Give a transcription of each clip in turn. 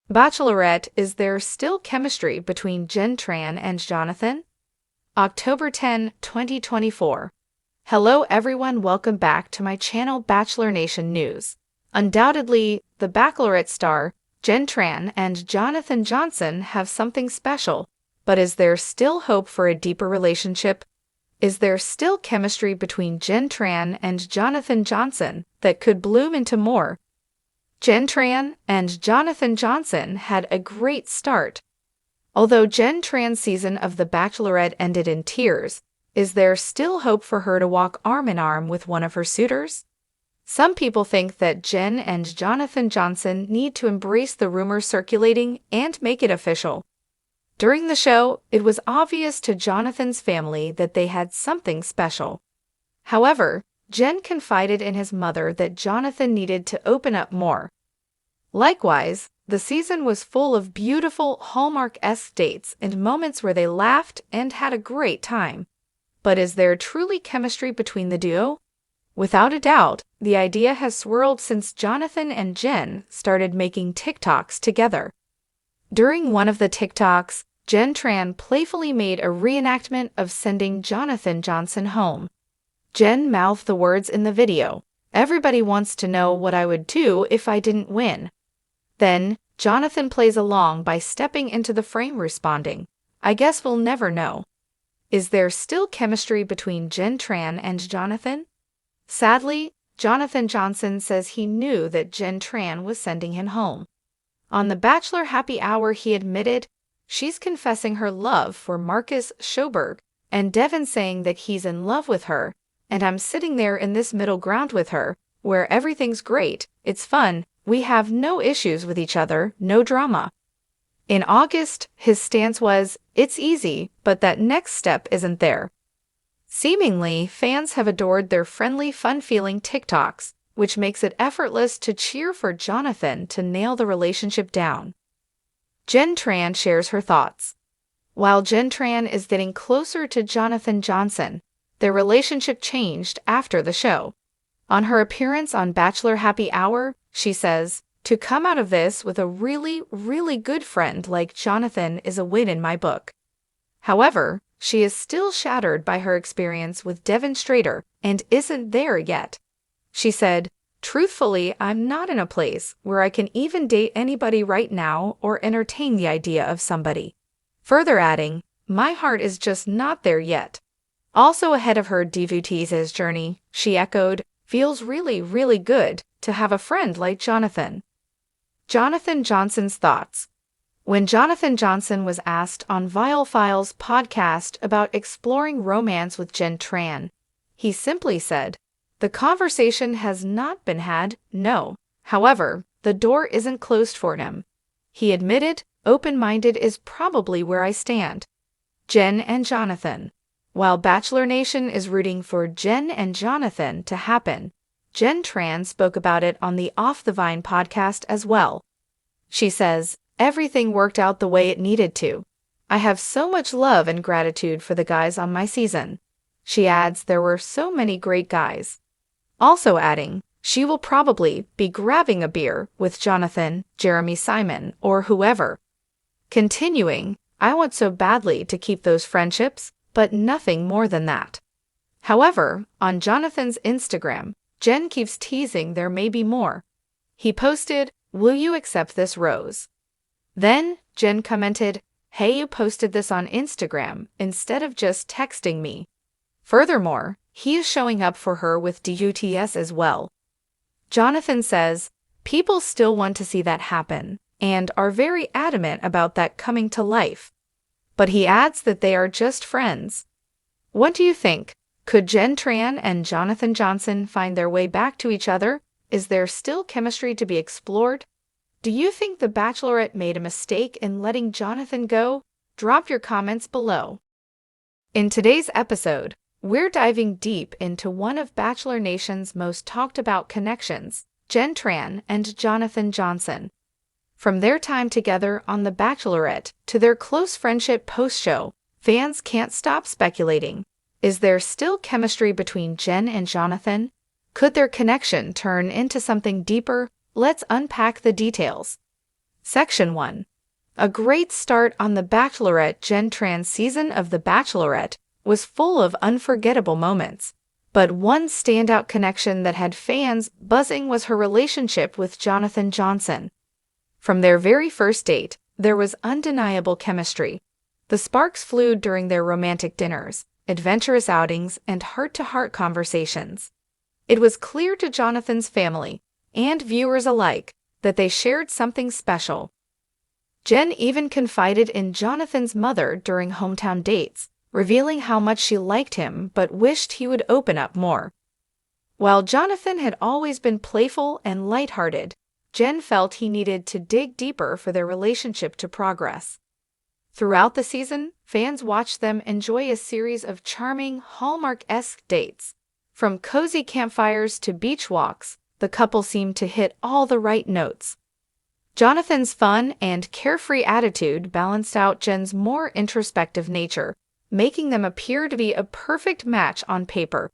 Bachelorette, is there still chemistry between Jenn Tran and Jonathon? October 10, 2024. Hello everyone, welcome back to my channel Bachelor Nation News. Undoubtedly, the Bachelorette star, Jenn Tran and Jonathon Johnson have something special, but is there still hope for a deeper relationship? Is there still chemistry between Jenn Tran and Jonathon Johnson that could bloom into more? Jenn Tran and Jonathon Johnson had a great start. Although Jenn Tran's season of The Bachelorette ended in tears, is there still hope for her to walk arm in arm with one of her suitors? Some people think that Jenn and Jonathon Johnson need to embrace the rumors circulating and make it official. During the show, it was obvious to Jonathon's family that they had something special. However, Jenn confided in his mother that Jonathon needed to open up more. Likewise, the season was full of beautiful Hallmark-esque dates and moments where they laughed and had a great time. But is there truly chemistry between the duo? Without a doubt, the idea has swirled since Jonathon and Jenn started making TikToks together. During one of the TikToks, Jenn Tran playfully made a reenactment of sending Jonathon Johnson home. Jenn mouthed the words in the video, "Everybody wants to know what I would do if I didn't win." Then, Jonathon plays along by stepping into the frame responding, "I guess we'll never know." Is there still chemistry between Jenn Tran and Jonathon? Sadly, Jonathon Johnson says he knew that Jenn Tran was sending him home. On the Bachelor Happy Hour, he admitted, "She's confessing her love for Marcus Schoberg, and Devin saying that he's in love with her, and I'm sitting there in this middle ground with her, where everything's great, it's fun, we have no issues with each other, no drama." In August, his stance was, "It's easy, but that next step isn't there." Seemingly, fans have adored their friendly, fun-feeling TikToks, which makes it effortless to cheer for Jonathon to nail the relationship down. Jenn Tran shares her thoughts. While Jenn Tran is getting closer to Jonathon Johnson, their relationship changed after the show. On her appearance on Bachelor Happy Hour, she says, "To come out of this with a really, really good friend like Jonathon is a win in my book." However, she is still shattered by her experience with Devin Strader and isn't there yet. She said, "Truthfully, I'm not in a place where I can even date anybody right now or entertain the idea of somebody." Further adding, "My heart is just not there yet." Also ahead of her devotees' journey, she echoed, "Feels really, really good to have a friend like Jonathon." Jonathon Johnson's thoughts. When Jonathon Johnson was asked on Vile Files podcast about exploring romance with Jenn Tran, he simply said, "The conversation has not been had, no. However, the door isn't closed for him." He admitted, "Open-minded is probably where I stand." Jenn and Jonathon. While Bachelor Nation is rooting for Jenn and Jonathon to happen, Jenn Tran spoke about it on the Off the Vine podcast as well. She says, "Everything worked out the way it needed to. I have so much love and gratitude for the guys on my season." She adds, "There were so many great guys." Also adding, she will probably be grabbing a beer with Jonathon, Jeremy Simon, or whoever. Continuing, "I want so badly to keep those friendships, but nothing more than that." However, on Jonathon's Instagram, Jenn keeps teasing there may be more. He posted, "Will you accept this rose?" Then, Jenn commented, "Hey, you posted this on Instagram instead of just texting me." Furthermore, he is showing up for her with DUTS as well. Jonathon says, "People still want to see that happen, and are very adamant about that coming to life." But he adds that they are just friends. What do you think? Could Jenn Tran and Jonathon Johnson find their way back to each other? Is there still chemistry to be explored? Do you think The Bachelorette made a mistake in letting Jonathon go? Drop your comments below. In today's episode, we're diving deep into one of Bachelor Nation's most talked about connections, Jenn Tran and Jonathon Johnson. From their time together on The Bachelorette to their close friendship post-show, fans can't stop speculating. Is there still chemistry between Jenn and Jonathon? Could their connection turn into something deeper? Let's unpack the details. Section 1. A great start on the Bachelorette. Jenn Tran's season of The Bachelorette was full of unforgettable moments, but one standout connection that had fans buzzing was her relationship with Jonathan Johnson. From their very first date, there was undeniable chemistry. The sparks flew during their romantic dinners, adventurous outings, and heart-to-heart conversations. It was clear to Jonathan's family and viewers alike that they shared something special. Jenn even confided in Jonathan's mother during hometown dates, revealing how much she liked him but wished he would open up more. While Jonathan had always been playful and lighthearted, Jenn felt he needed to dig deeper for their relationship to progress. Throughout the season, fans watched them enjoy a series of charming, Hallmark-esque dates. From cozy campfires to beach walks, the couple seemed to hit all the right notes. Jonathan's fun and carefree attitude balanced out Jenn's more introspective nature, making them appear to be a perfect match on paper.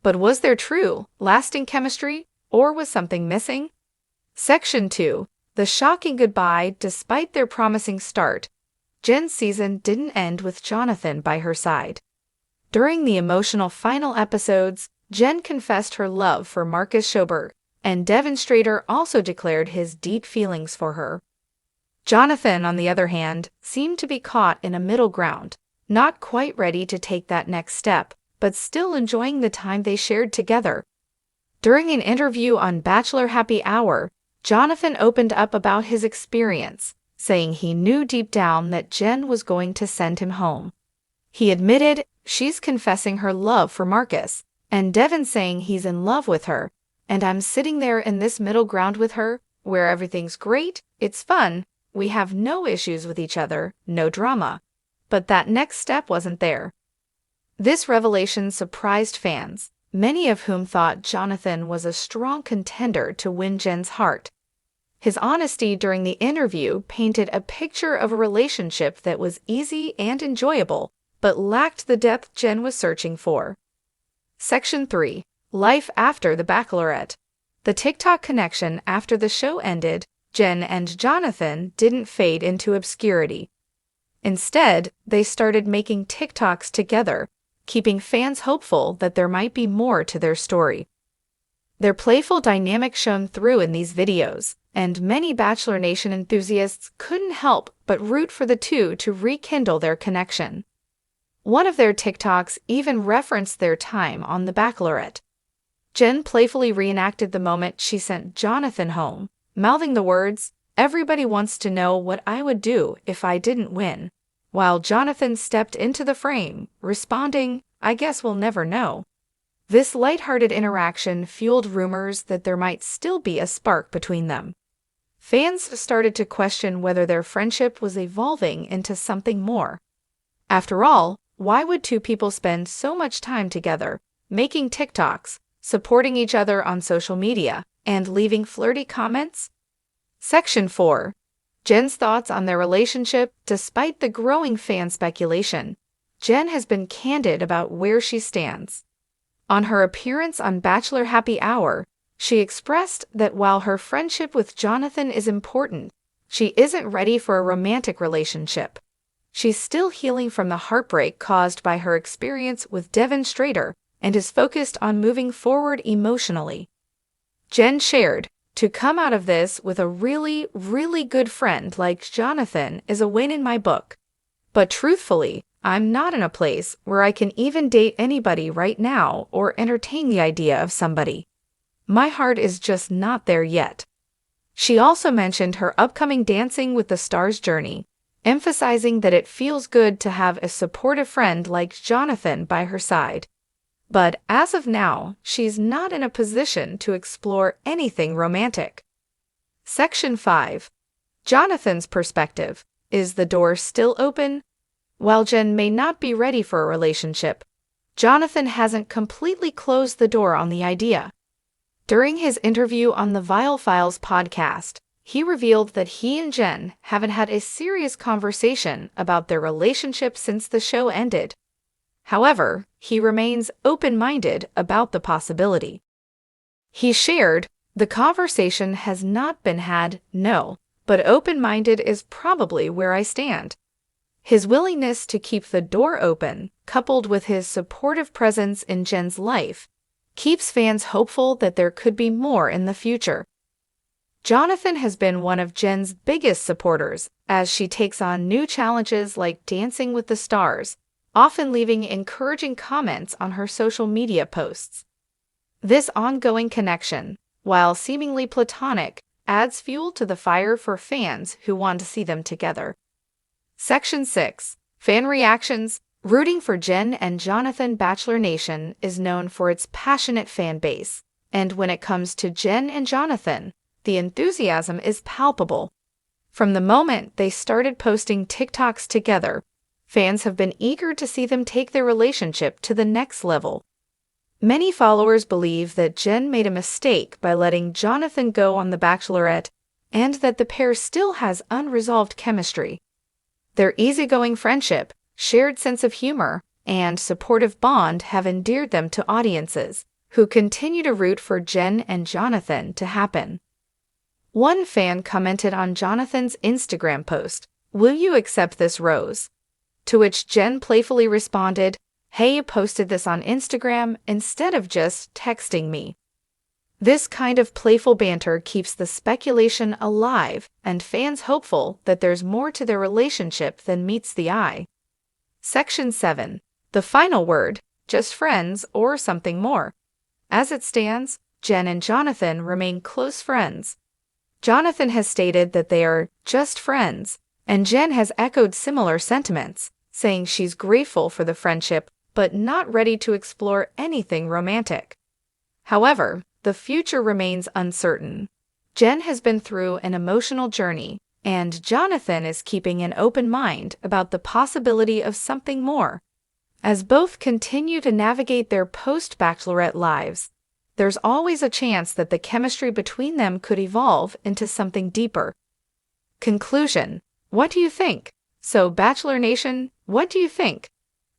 But was there true, lasting chemistry, or was something missing? Section 2. The shocking goodbye. Despite their promising start, Jenn's season didn't end with Jonathan by her side. During the emotional final episodes, Jenn confessed her love for Marcus Schoberg, and Devin Strader also declared his deep feelings for her. Jonathan, on the other hand, seemed to be caught in a middle ground, not quite ready to take that next step, but still enjoying the time they shared together. During an interview on Bachelor Happy Hour, Jonathan opened up about his experience, saying he knew deep down that Jenn was going to send him home. He admitted, "She's confessing her love for Marcus," and Devin saying he's in love with her, "And I'm sitting there in this middle ground with her, where everything's great, it's fun, we have no issues with each other, no drama." But that next step wasn't there. This revelation surprised fans, many of whom thought Jonathan was a strong contender to win Jenn's heart. His honesty during the interview painted a picture of a relationship that was easy and enjoyable, but lacked the depth Jenn was searching for. Section 3. Life after The Bachelorette. The TikTok connection. After the show ended, Jenn and Jonathan didn't fade into obscurity. Instead, they started making TikToks together, keeping fans hopeful that there might be more to their story. Their playful dynamic shone through in these videos, and many Bachelor Nation enthusiasts couldn't help but root for the two to rekindle their connection. One of their TikToks even referenced their time on The Bachelorette. Jenn playfully reenacted the moment she sent Jonathan home, mouthing the words, "Everybody wants to know what I would do if I didn't win," while Jonathan stepped into the frame, responding, "I guess we'll never know." This lighthearted interaction fueled rumors that there might still be a spark between them. Fans started to question whether their friendship was evolving into something more. After all, why would two people spend so much time together, making TikToks, supporting each other on social media, and leaving flirty comments? Section 4. Jenn's thoughts on their relationship. Despite the growing fan speculation, Jenn has been candid about where she stands. On her appearance on Bachelor Happy Hour, she expressed that while her friendship with Jonathan is important, she isn't ready for a romantic relationship. She's still healing from the heartbreak caused by her experience with Devin Strader and is focused on moving forward emotionally. Jenn shared, "To come out of this with a really, really good friend like Jonathan is a win in my book. But truthfully, I'm not in a place where I can even date anybody right now or entertain the idea of somebody. My heart is just not there yet." She also mentioned her upcoming Dancing with the Stars journey, emphasizing that it feels good to have a supportive friend like Jonathan by her side. But as of now, she's not in a position to explore anything romantic. Section 5. Jonathan's perspective. Is the door still open? While Jenn may not be ready for a relationship, Jonathan hasn't completely closed the door on the idea. During his interview on the Vile Files podcast, he revealed that he and Jenn haven't had a serious conversation about their relationship since the show ended. However, he remains open-minded about the possibility. He shared, "The conversation has not been had, no, but but open-minded is probably where I stand. His willingness to keep the door open, coupled with his supportive presence in Jenn's life, keeps fans hopeful that there could be more in the future. Jonathon has been one of Jenn's biggest supporters as she takes on new challenges like Dancing with the Stars, often leaving encouraging comments on her social media posts. This ongoing connection, while seemingly platonic, adds fuel to the fire for fans who want to see them together. Section 6. Fan Reactions. Rooting for Jenn and Jonathon. Bachelor Nation is known for its passionate fan base, and when it comes to Jenn and Jonathon, the enthusiasm is palpable. From the moment they started posting TikToks together, fans have been eager to see them take their relationship to the next level. Many followers believe that Jenn made a mistake by letting Jonathon go on The Bachelorette, and that the pair still has unresolved chemistry. Their easygoing friendship, shared sense of humor, and supportive bond have endeared them to audiences, who continue to root for Jenn and Jonathon to happen. One fan commented on Jonathon's Instagram post, "Will you accept this rose?" To which Jenn playfully responded, "Hey, you posted this on Instagram instead of just texting me." This kind of playful banter keeps the speculation alive and fans hopeful that there's more to their relationship than meets the eye. Section 7. The final word, just friends or something more. As it stands, Jenn and Jonathon remain close friends. Jonathon has stated that they are just friends, and Jenn has echoed similar sentiments, saying she's grateful for the friendship but not ready to explore anything romantic. However, the future remains uncertain. Jenn has been through an emotional journey, and Jonathon is keeping an open mind about the possibility of something more. As both continue to navigate their post-Bachelorette lives, there's always a chance that the chemistry between them could evolve into something deeper. Conclusion. What do you think? So, Bachelor Nation, what do you think?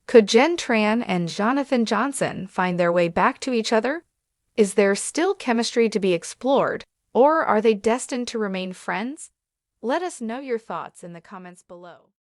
Could Jenn Tran and Jonathon Johnson find their way back to each other? Is there still chemistry to be explored, or are they destined to remain friends? Let us know your thoughts in the comments below.